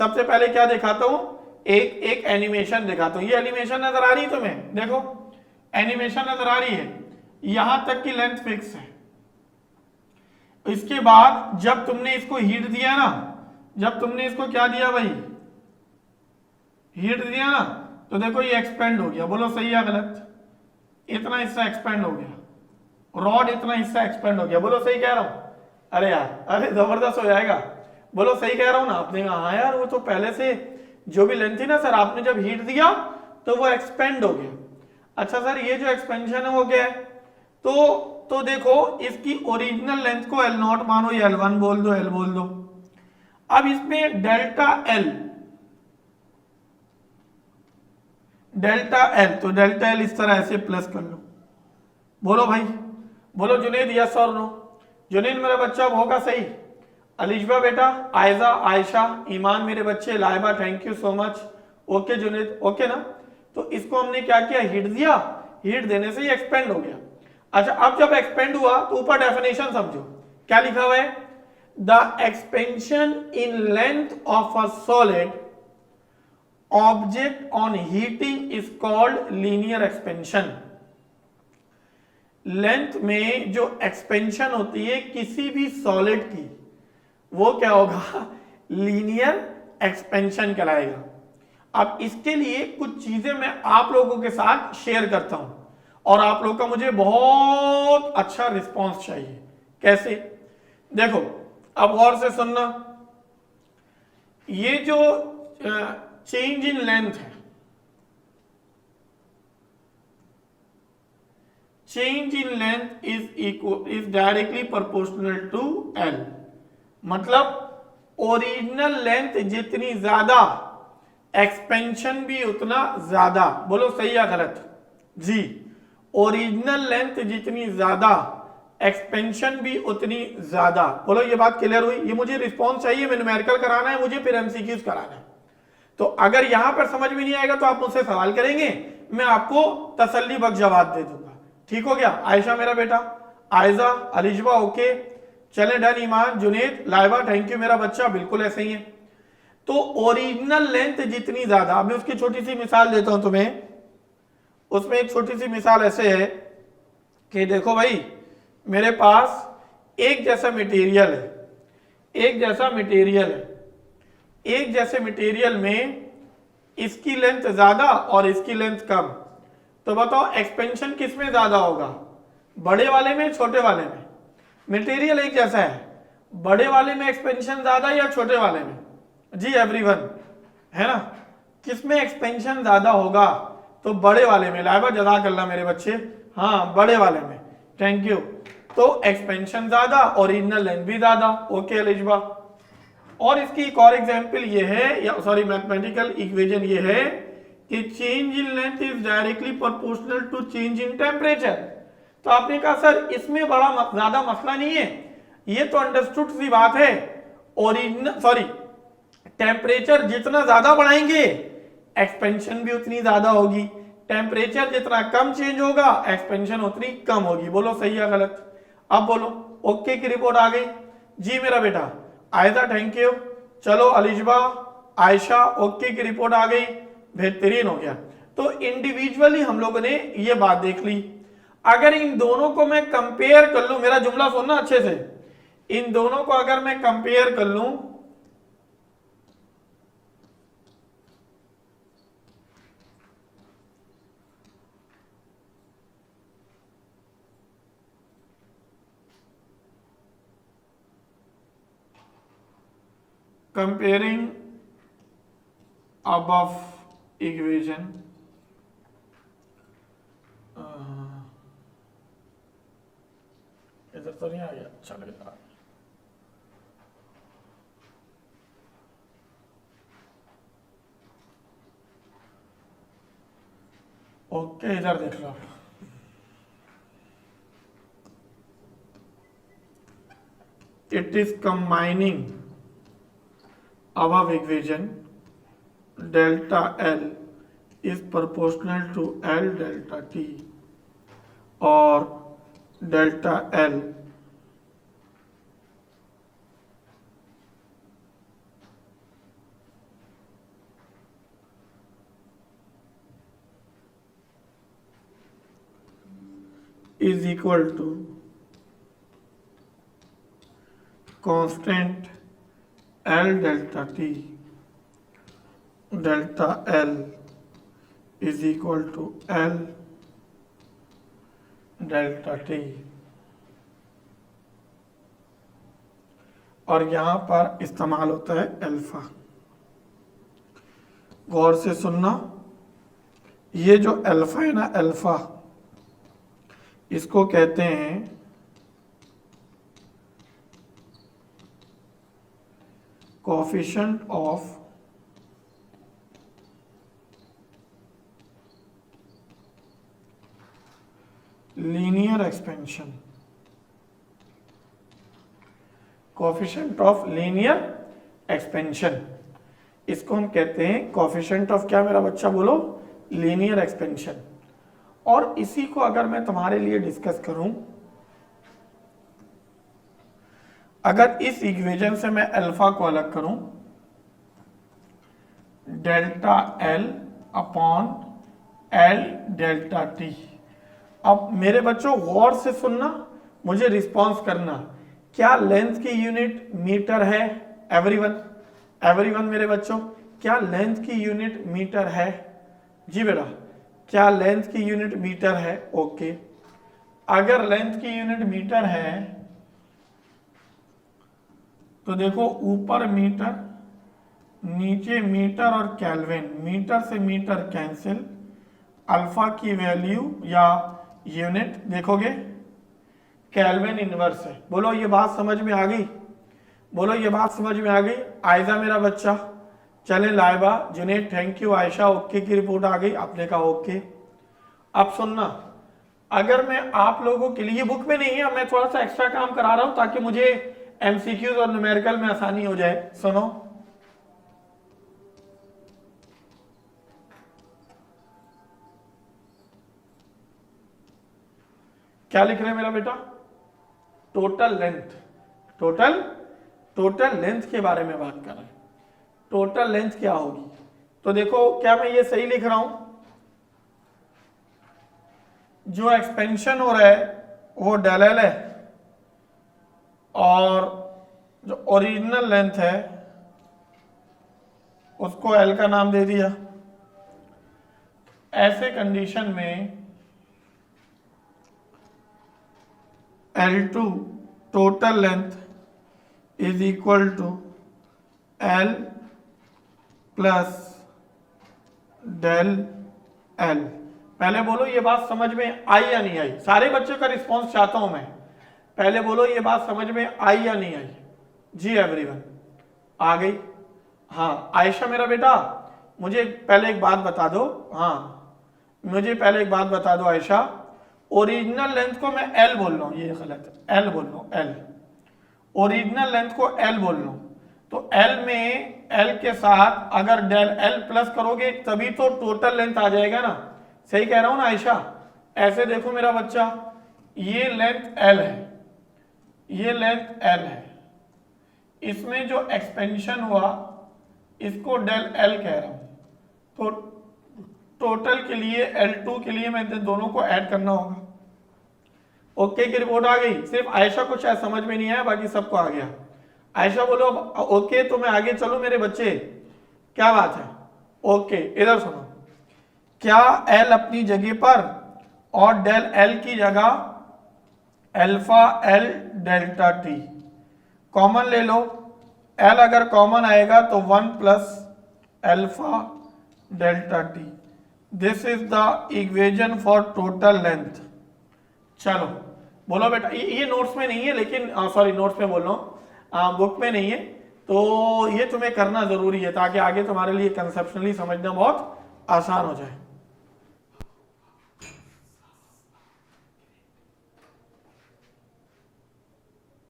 सबसे पहले क्या दिखाता हूं, एक एनिमेशन दिखाता हूं। ये एनिमेशन नजर आ रही है तुम्हें, देखो एनिमेशन नजर आ रही है, यहां तक की लेंथ फिक्स है। इसके बाद जब तुमने इसको हीट दिया ना, जब तुमने इसको क्या दिया भाई, हीट दिया ना, तो देखो ये एक्सपेंड हो गया। बोलो सही या गलत, इतना हिस्सा एक्सपेंड हो गया, रॉड इतना हिस्सा एक्सपेंड हो गया। बोलो सही कह रहा हूं, अरे यार अरे जबरदस्त हो जाएगा। बोलो सही कह रहा हूं ना। आपने कहा हाँ यार वो तो पहले से जो भी लेंथ थी ना सर, आपने जब हीट दिया तो वो एक्सपेंड हो गया। अच्छा सर ये जो एक्सपेंशन है वो क्या है, तो देखो इसकी ओरिजिनल लेंथ को L0 मानो या L1 बोल दो, L बोल दो। अब इसमें डेल्टा L, तो डेल्टा L इस तरह ऐसे प्लस कर लो। बोलो भाई, बोलो जुनेद यस और नो। जुनेद मेरा बच्चा होगा सही, अलिशबा बेटा, आयजा, आयशा, ईमान मेरे बच्चे, Laiba thank you so much. Okay Junaid, okay ना। तो इसको हमने क्या किया, हीट दिया, हीट देने से ये एक्सपेंड हो गया। अच्छा अब जब एक्सपेंड हुआ तो ऊपर डेफिनेशन समझो, क्या लिखा हुआ है, the expansion in length of a solid object on heating is called linear expansion. Length में जो एक्सपेंशन होती है किसी भी सॉलिड की, वो क्या होगा, लीनियर एक्सपेंशन कहलाएगा। अब इसके लिए कुछ चीजें मैं आप लोगों के साथ शेयर करता हूं और आप लोगों का मुझे बहुत अच्छा रिस्पांस चाहिए। कैसे, देखो अब गौर से सुनना, ये जो चेंज इन लेंथ है, change in length is directly proportional to L। मतलब ओरिजिनल लेंथ जितनी ज्यादा, एक्सपेंशन भी उतना ज्यादा। बोलो सही या गलत जी, ओरिजिनल लेंथ जितनी ज्यादा, एक्सपेंशन भी उतनी ज्यादा। बोलो ये बात क्लियर हुई। ये मुझे रिस्पॉन्स चाहिए, मैंने न्यूमेरिकल कराना है मुझे, फिर एमसीक्यूज कराना है। तो अगर यहां पर समझ में नहीं आएगा तो आप मुझसे सवाल करेंगे, मैं आपको तसल्ली बख्श जवाब दे दूंगा। ठीक हो गया। आयशा मेरा बेटा, आयजा, अलिशबा ओके, चले done, Iman, Junaid, Laiba thank you मेरा बच्चा, बिल्कुल ऐसे ही है। तो ओरिजिनल लेंथ जितनी ज्यादा, अब मैं उसकी छोटी सी मिसाल देता हूं तुम्हें। उसमें एक छोटी सी मिसाल ऐसे है कि देखो भाई मेरे पास एक जैसा मटेरियल है, एक जैसा मटेरियल है, एक जैसे मटेरियल में इसकी लेंथ ज्यादा और इसकी लेंथ कम। तो बताओ एक्सपेंशन किस में ज्यादा होगा, बड़े वाले में छोटे वाले में? मटेरियल एक जैसा है, बड़े वाले में एक्सपेंशन ज्यादा या छोटे वाले में? जी एवरीवन, है ना, किस में एक्सपेंशन ज्यादा होगा? तो बड़े वाले में। लाइबा जज़ाकल्लाह मेरे बच्चे, हाँ बड़े वाले में, थैंक यू। तो एक्सपेंशन ज्यादा, ओरिजिनल लेंथ भी ज्यादा। ओके अलिशबा। और इसकी एक और एग्जांपल ये है, या सॉरी मैथमेटिकल इक्वेशन ये है कि change in length is directly proportional to change in temperature. तो आपने कहा सर इसमें बड़ा ज्यादा मसला नहीं है, ये तो अंडरस्टूड सी बात है। ओरिजिनल सॉरी टेम्परेचर जितना ज्यादा बढ़ाएंगे एक्सपेंशन भी उतनी ज्यादा होगी, टेम्परेचर जितना कम चेंज होगा एक्सपेंशन उतनी कम होगी। बोलो सही या गलत? अब बोलो। ओके की रिपोर्ट आ गई जी मेरा बेटा, आयजा थैंक यू, चलो अलिशबा, आयशा ओके की रिपोर्ट आ गई, बेहतरीन हो गया। तो इंडिविजुअली हम लोगों ने ये बात देख ली। अगर इन दोनों को मैं कंपेयर कर लूं, मेरा जुमला सुनना अच्छे से, इन दोनों को अगर मैं कंपेयर कर लूं, कंपेयरिंग above equation इधर तो नहीं आ गया, चलेगा। ओके इधर देख लो, it is combining above equation delta L is proportional to L delta T और delta L is equal to constant L delta T, delta L is equal to L delta T, और यहां पर इस्तेमाल होता है alpha. गौर से सुनना, ये जो अल्फा है ना, अल्फा इसको कहते हैं coefficient of linear expansion, coefficient of linear expansion, इसको हम कहते हैं कोएफिशिएंट ऑफ क्या मेरा बच्चा बोलो, लीनियर एक्सपेंशन। और इसी को अगर मैं तुम्हारे लिए डिस्कस करूं, अगर इस इक्वेशन से मैं अल्फा को अलग करूं, delta L upon L delta T. अब मेरे बच्चों गौर से सुनना, मुझे रिस्पॉन्स करना, क्या लेंथ की यूनिट मीटर है? एवरीवन, एवरीवन मेरे बच्चों, क्या लेंथ की यूनिट मीटर है? जी बेटा, क्या लेंथ की यूनिट मीटर है? ओके, अगर लेंथ की यूनिट मीटर है तो देखो ऊपर मीटर, नीचे मीटर और केल्विन, मीटर से मीटर कैंसिल, अल्फा की वैल्यू या यूनिट देखोगे केल्विन इनवर्स है। बोलो ये बात समझ में आ गई? बोलो ये बात समझ में आ गई? आयजा मेरा बच्चा, चले Laiba, Junaid thank you, Ayesha okay की रिपोर्ट आ गई, आपने कहा ओके। अब सुनना, अगर मैं आप लोगों के लिए, बुक में नहीं है, मैं थोड़ा सा एक्स्ट्रा काम करा रहा हूं ताकि मुझे एमसीक्यूज और न्यूमेरिकल में आसानी हो जाए। सुनो, क्या लिख रहे हैं मेरा बेटा? टोटल लेंथ, टोटल लेंथ के बारे में बात कर रहे हैं। टोटल लेंथ क्या होगी? तो देखो, क्या मैं ये सही लिख रहा हूं? जो एक्सपेंशन हो रहा है वो डेल एल है, और जो ओरिजिनल लेंथ है उसको एल का नाम दे दिया। ऐसे कंडीशन में L2 total length is equal to L plus del L। पहले बोलो ये बात समझ में आई या नहीं आई? सारे बच्चों का रिस्पॉन्स चाहता हूं मैं। पहले बोलो ये बात समझ में आई या नहीं आई? जी एवरीवन, आ गई? हाँ आयशा मेरा बेटा, मुझे पहले एक बात बता दो। हाँ मुझे पहले एक बात बता दो आयशा, ओरिजिनल लेंथ को मैं L बोल रहा हूं, ये गलत है, L बोल रहा हूं, L। ओरिजिनल लेंथ को L बोल रहा हूं, तो L में L के साथ अगर डेल L प्लस करोगे तभी तो टोटल लेंथ आ जाएगा ना। सही कह रहा हूं ना आयशा? ऐसे देखो मेरा बच्चा, ये लेंथ L है, ये लेंथ L है, इसमें जो एक्सपेंशन हुआ इसको डेल L कह रहा हूं। तो टोटल के लिए L2 के लिए मैं दोनों को ऐड करना होगा। ओके की रिपोर्ट आ गई, सिर्फ आयशा को शायद समझ में नहीं आया, बाकी सबको आ गया। आयशा बोलो ओके, तो मैं आगे चलूं मेरे बच्चे? क्या बात है? ओके, इधर सुनो, क्या L अपनी जगह पर और डेल L की जगह alpha L delta T common ले लो। L अगर कॉमन आएगा तो 1 plus alpha delta T, this is the equation for total length. चलो बोलो बेटा, ये नोट्स में नहीं है, लेकिन सॉरी नोट्स में बोल रहा हूँ, बुक में नहीं है, तो ये तुम्हें करना जरूरी है ताकि आगे तुम्हारे लिए कंसेप्शनली समझना बहुत आसान हो जाए।